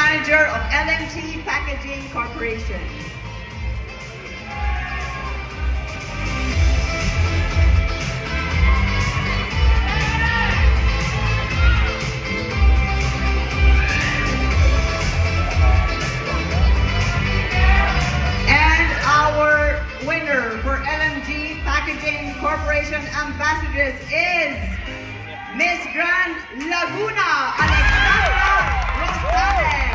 Manager of LMT Packaging Corporation. And our winner for LMT Packaging Corporation Ambassadress is Miss Grand Laguna, Alexandra Rosales.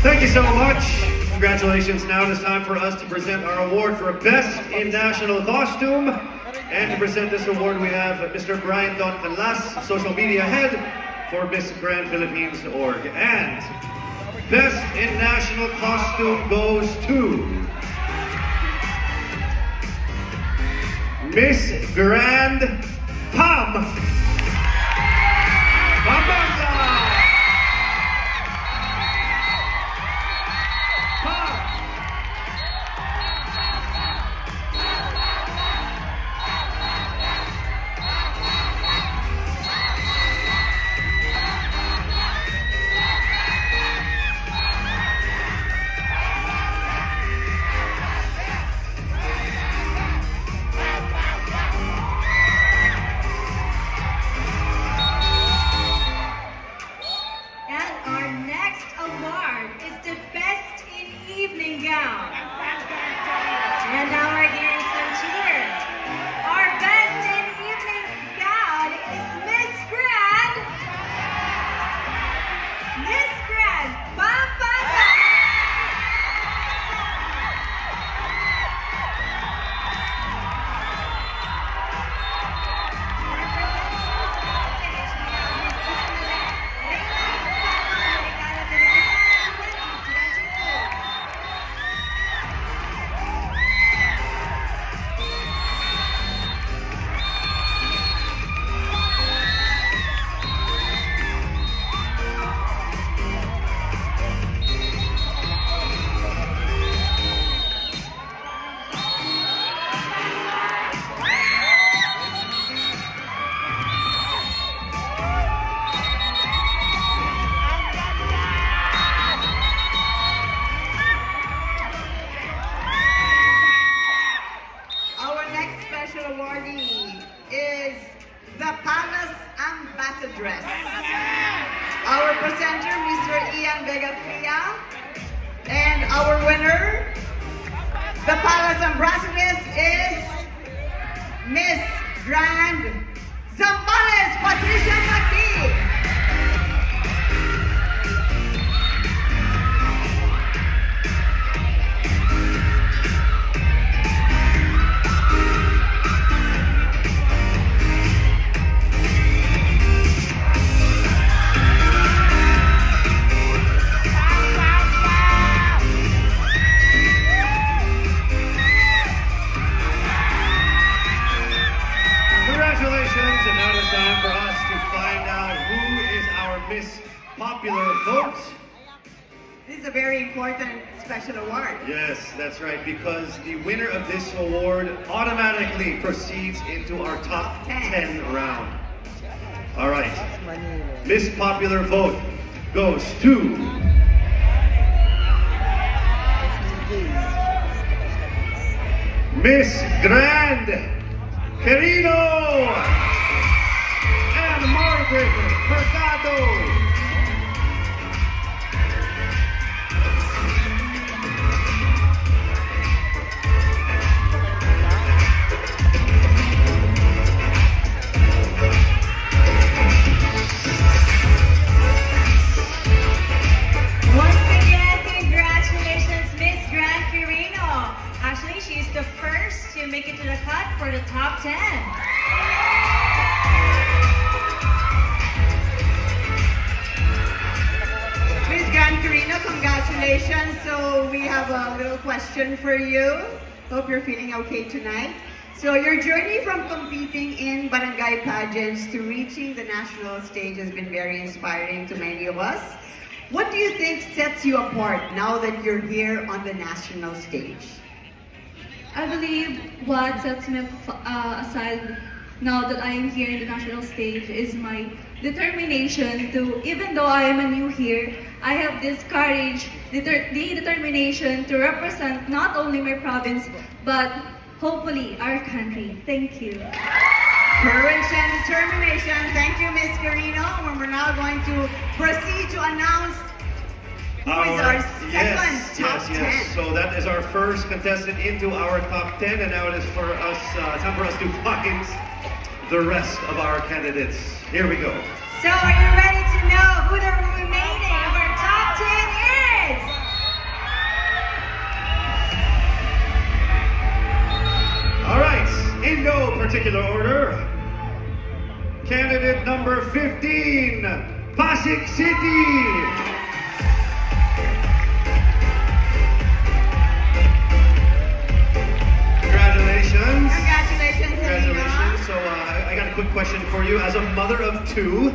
Thank you so much. Congratulations. Now it is time for us to present our award for Best in National Costume. And to present this award, we have Mr. Brian Don Canlas, Social Media Head for Miss Grand Philippines Org. And Best in National Costume goes to Miss Grand Pam Pampanga. And now we're hearing some cheers. Our best in evening gown is Miss Grand Pampanga. Awardee is the Palace Ambassadress. Our presenter, Mr. Ian Vega-Fria, and our winner, the Palace Ambassadress, is Miss Grand Zambales Patricia Maki. Congratulations, and now it's time for us to find out who is our Miss Popular Vote. This is a very important special award. Yes, that's right, because the winner of this award automatically proceeds into our top 10 round. All right, Miss Popular Vote goes to Miss Grand Quirino and Margaret Mercado. Once again, congratulations, Miss Grand Quirino. Actually, she's the first to make it to the cut for the top 10. Miss Grand Karina, congratulations. So we have a little question for you. Hope you're feeling okay tonight. So your journey from competing in barangay pageants to reaching the national stage has been very inspiring to many of us. What do you think sets you apart now that you're here on the national stage? I believe what sets me aside now that I am here in the national stage is my determination to, even though I am a new here, I have this courage, the determination to represent not only my province, but hopefully our country. Thank you. Courage and determination. Thank you, Miss Carino. And we're now going to proceed to announce who is our second top 10. So that is our first contestant into our top 10, and now it is for us, time for us to find the rest of our candidates. Here we go. So are you ready to know who the remaining of our top 10 is? All right, in no particular order. Candidate number 15, Pasig City. Congratulations. Congratulations. So I got a quick question for you. As a mother of two,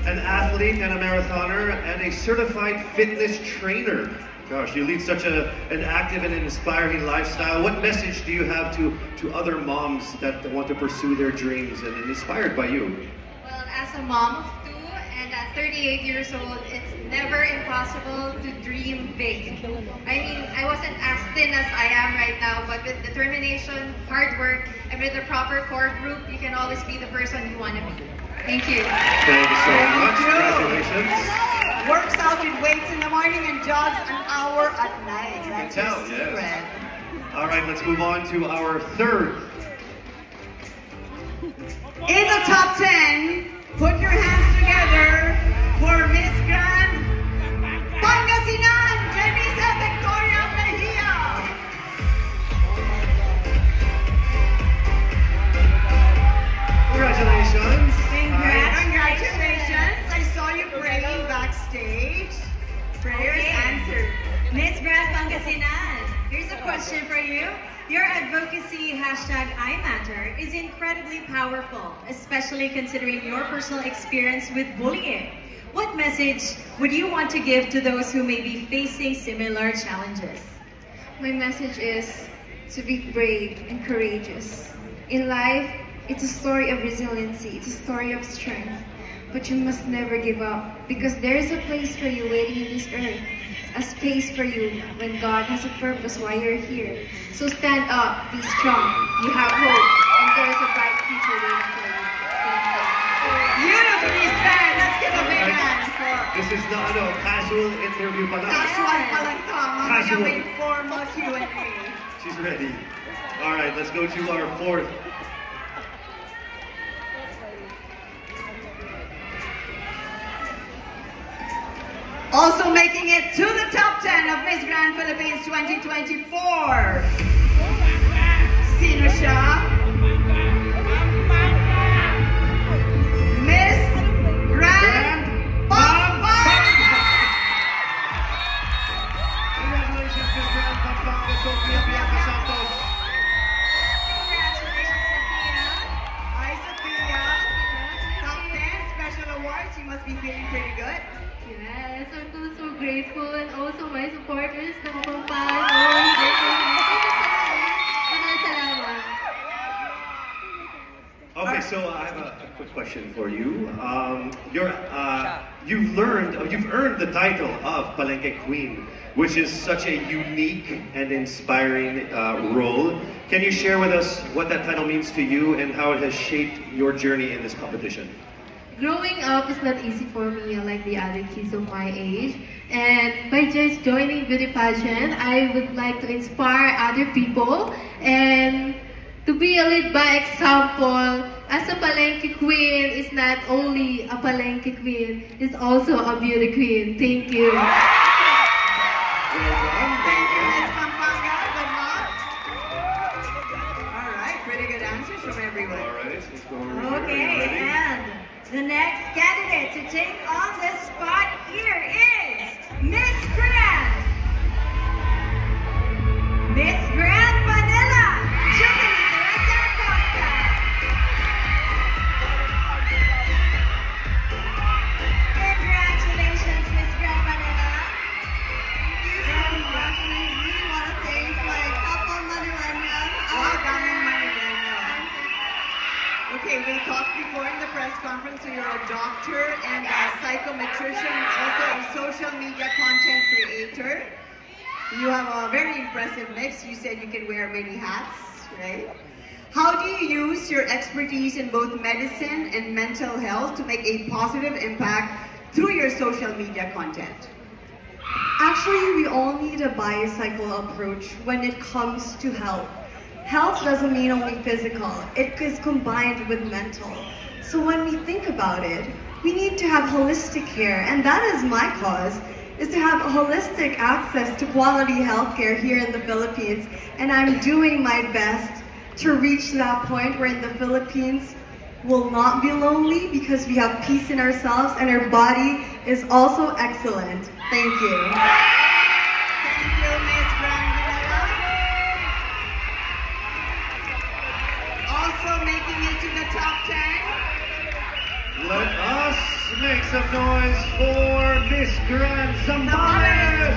an athlete and a marathoner, and a certified fitness trainer, gosh, you lead such an active and inspiring lifestyle. What message do you have to other moms that want to pursue their dreams and are inspired by you? Well, as a mom of two and at 38 years old, it's never impossible to dream big. I mean, I wasn't as thin as I am right now, but with determination, hard work, and with the proper core group, you can always be the person you want to be. Thank you. Thank you so much. Congratulations. Works out with weights in the morning and jogs an hour at night. That's you can tell, your secret. yes. All right, let's move on to our third. In the top 10, put your hands together for Miss Grand Pangasinan, Janisa Victoria Mejia. Congratulations. Congratulations. I saw you praying backstage. Prayers answered. Miss Grand Pangasinan, here's a question for you. Your advocacy hashtag #IMatter is incredibly powerful, especially considering your personal experience with bullying. What message would you want to give to those who may be facing similar challenges? My message is to be brave and courageous. In life, it's a story of resiliency, it's a story of strength. But you must never give up, because there is a place for you waiting in this earth. A space for you when God has a purpose why you're here. So stand up, be strong, you have hope, and there is a bright future waiting for you. Beautifully said. Let's give a big hand for This is not a casual interview pa lang. casual pa lang to. Mamaya Casual. may formal Q&A. She's ready. All right, let's go to our fourth. Also making it to the top 10 of Miss Grand Philippines 2024. Sino siya? Miss Grand Pampanga! Congratulations, Miss Grand Pampanga, Sofia Bianca Santos. Congratulations, Sophia. Hi, Sophia. Top 10 special awards. You must be feeling pretty good. Yes, I feel so grateful, and also my supporters ng Pampanga. Okay, so I have a quick question for you. You've earned the title of Palengke Queen, which is such a unique and inspiring role. Can you share with us what that title means to you and how it has shaped your journey in this competition? Growing up is not easy for me, like the other kids of my age. And by just joining beauty pageant, I would like to inspire other people and to be a lead by example. As a Palengke queen, is not only a Palengke queen, it's also a beauty queen. Thank you. Well done, thank you. Miss Pampanga, good luck. All right, pretty good answers from everyone. All right, let's go over here. Are you Okay, ready? and the next candidate to take on the spot here is Miss Miss Grand Manila, Julie Teresa Acosta. Congratulations, Miss Grand Manila. Thank you so much. And I really want to thank my couple Manileñas. Daming Manileñas. Okay, we talked before in the press conference, so you're a doctor and a psychometrician and also a social media content creator. You have a very impressive mix. You said you can wear many hats, right? How do you use your expertise in both medicine and mental health to make a positive impact through your social media content? Actually, we all need a bicycle approach when it comes to health. Health doesn't mean only physical, it is combined with mental. So when we think about it, we need to have holistic care, and that is my cause, is to have holistic access to quality healthcare here in the Philippines. And I'm doing my best to reach that point where in the Philippines will not be lonely because we have peace in ourselves and our body is also excellent. Thank you. Thank you, Miss Grand Manila. Also making it to the top 10. Let us make some noise for Miss Grand Zambales.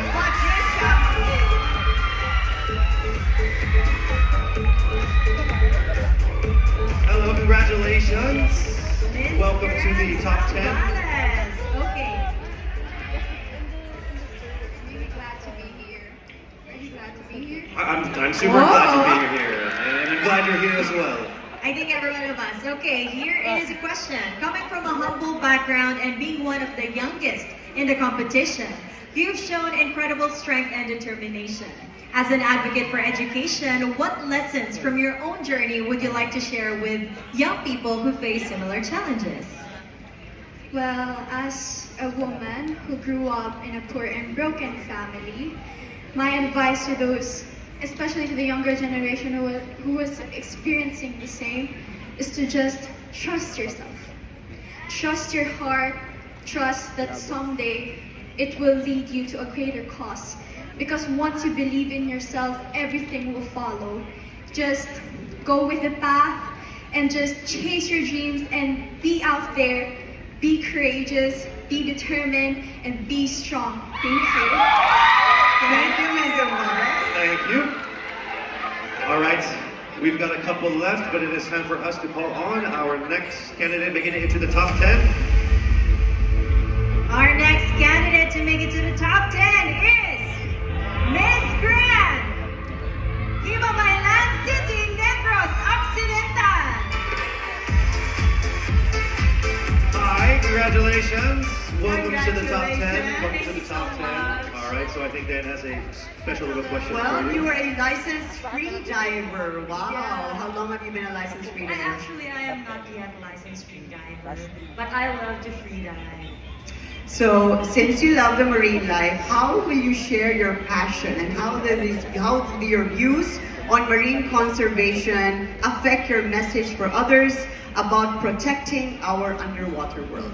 Hello, congratulations. Miss Welcome to the top 10. Zambales. Okay. Really glad to be here. Really glad to be here. I'm super glad to be here, and I'm glad you're here as well. I think every one of us. Okay, here is a question. Coming from a humble background and being one of the youngest in the competition, you've shown incredible strength and determination. As an advocate for education, what lessons from your own journey would you like to share with young people who face similar challenges? Well, as a woman who grew up in a poor and broken family, my advice to those, especially to the younger generation who was experiencing the same, is to just trust yourself. Trust your heart, trust that someday it will lead you to a greater cause. Because once you believe in yourself, everything will follow. Just go with the path and just chase your dreams and be out there. Be courageous, be determined, and be strong. Thank you. Thank you, Ms. Zambales. Thank you. All right, we've got a couple left, but it is time for us to call on our next candidate making it into the top 10. Our next candidate to make it to the top 10 is Miss Grand Himamaylan City, Negros Occidental. Hi, congratulations. Welcome to the top 10. Congratulations. Welcome to the Thank top you so 10. much. All right, so I think Dan has a special little question Well, for you you. were a licensed free diver. Wow. Yeah. How long have you been a licensed free diver? I am not yet a licensed free diver, but I love to free dive. So, since you love the marine life, how will you share your passion and how do your views on marine conservation affect your message for others about protecting our underwater world?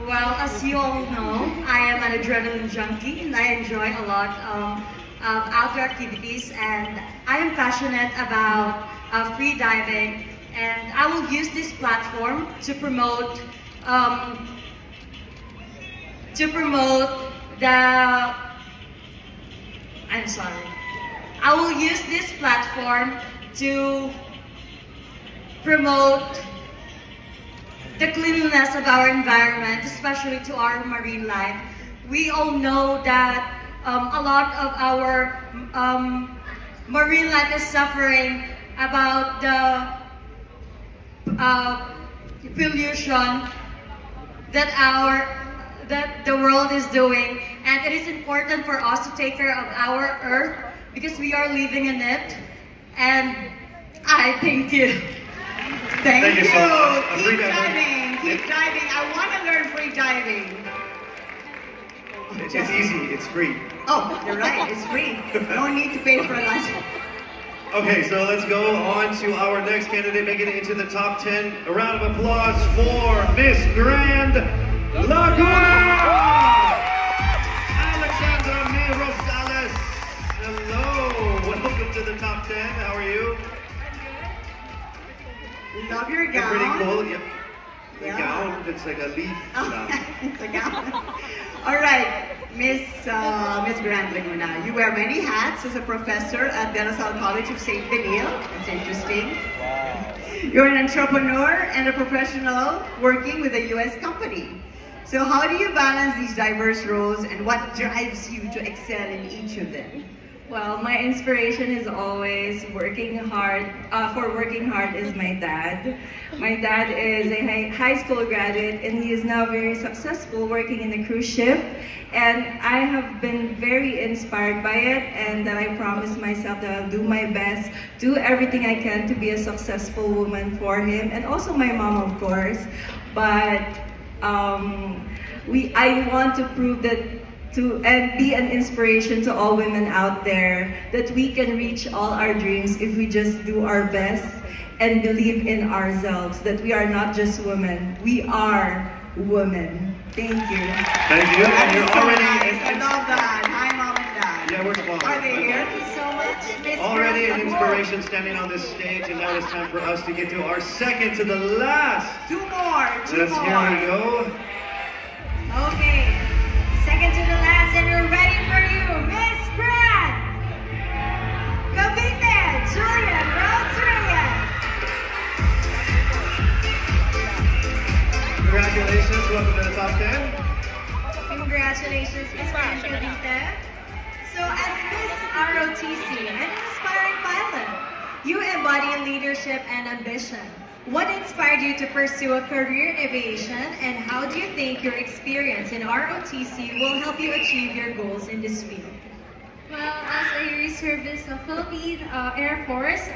Well, as you all know, I am an adrenaline junkie and I enjoy a lot of outdoor activities, and I am passionate about free diving, and I will use this platform to promote I will use this platform to promote the cleanliness of our environment, especially to our marine life. We all know that a lot of our marine life is suffering about the pollution that the world is doing, and it is important for us to take care of our earth because we are living in it. And I thank you. Thank Thank you you. so much. A free Keep diver. diving. Keep diving. I want to learn free diving. It's easy, it's free. Oh, you're right. It's free. No need to pay for a license. Okay, so let's go on to our next candidate making it into the top 10. A round of applause for Miss Grand Laguna! Alexandra May Rosales. Hello, to the top 10. How are you? Love your You're gown. pretty cool. Yep. The Yeah. gown, it's like a leaf. It's a gown. All right, Miss Grant Laguna, you wear many hats as a professor at De La Salle College of St. Benil. It's interesting. You're an entrepreneur and a professional working with a U.S. company. So how do you balance these diverse roles and what drives you to excel in each of them? Well, my inspiration is always working hard. Working hard is my dad. My dad is a high school graduate and he is now very successful working in a cruise ship. And I have been very inspired by it, and that I promise myself that I'll do my best, do everything I can to be a successful woman for him, and also my mom, of course. But I want to prove that and be an inspiration to all women out there that we can reach all our dreams if we just do our best and believe in ourselves, that we are not just women, we are women. Thank you. Thank you. And That is you're so already nice. I love that. Hi, Mom and Dad. Yeah, where's Mom? Are they here? Thank you so much, Miss Already an Grant. inspiration standing on this stage, and now it's time for us to get to our second to the last. Two more. Here we go. Okay, second to the last, and we're ready for you, Miss Grant. Cavite, Julian Rose Reyes. Congratulations, welcome to the top 10. Congratulations, Miss Grant Cavite. So as Miss ROTC, an inspiring pilot, you embody leadership and ambition. What inspired you to pursue a career in aviation, and how do you think your experience in ROTC will help you achieve your goals in this field? Well, as a reservist of Philippine Air Force,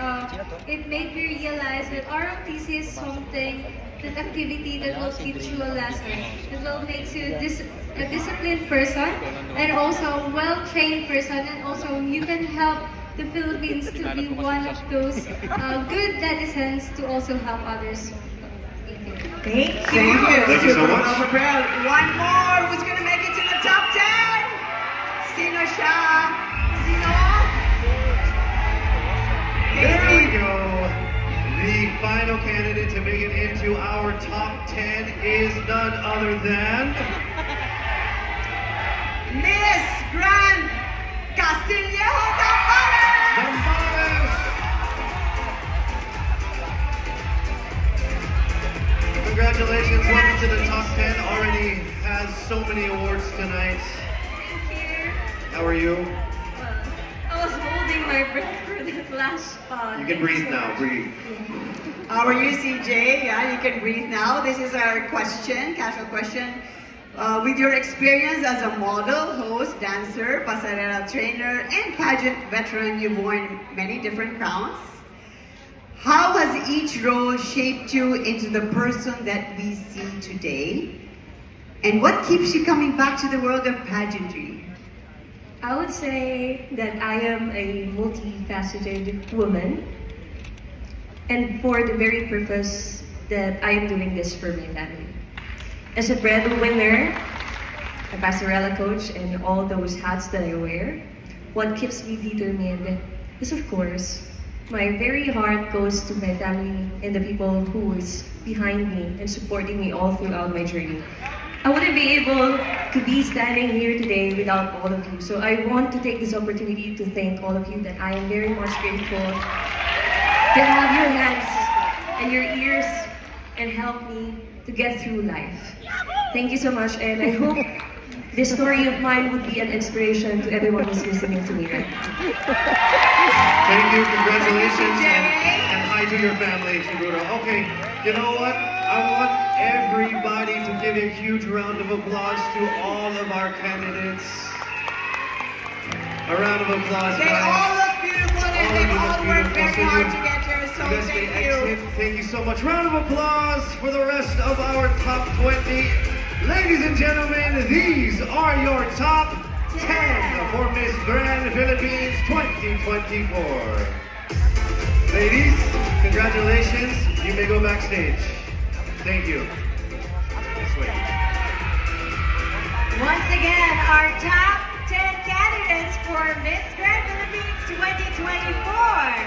it made me realize that ROTC is something, an activity that will teach you a lesson. It will make you a disciplined person and also a well-trained person, and also you can help the Philippines to be one of those good netizens to also help others. Thank you. Thank you so much. One more. Who's going to make it to the top 10? Sino siya? Sino? There we go. The final candidate to make it into our top 10 is none other than Miss Grant Castillejo Zambales. Zambales. Congratulations, welcome to the top 10. Already has so many awards tonight. Thank you. How are you? I was holding my breath for that last part. You can breathe now, breathe. How are you, CJ? Yeah, you can breathe now. This is our question, casual question. With your experience as a model, host, dancer, pasarela trainer, and pageant veteran, you've worn many different crowns. How has each role shaped you into the person that we see today? And what keeps you coming back to the world of pageantry? I would say that I am a multifaceted woman, and for the very purpose that I am doing this for my family. As a breadwinner, a pasarela coach, and all those hats that I wear, what keeps me determined is, of course, my very heart goes to my family and the people who is behind me and supporting me all throughout my journey. I wouldn't be able to be standing here today without all of you. So I want to take this opportunity to thank all of you, that I am very much grateful to have your hands and your ears and help me to get through life. Thank you so much, and I hope this story of mine would be an inspiration to everyone who's listening to me right now. Thank you, congratulations, and hi to your family, Siguro. Okay, you know what? I want everybody to give a huge round of applause to all of our candidates. A round of applause, They guys. all look beautiful and they all worked very hard to get here, so You guys thank did you. excellent. Thank you so much. Round of applause for the rest of our top 20. Ladies and gentlemen, these are your top 10 for Miss Grand Philippines 2024. Ladies, congratulations. You may go backstage. Thank you. Once again, our top 10 candidates. candidates for Miss Grand Philippines 2024.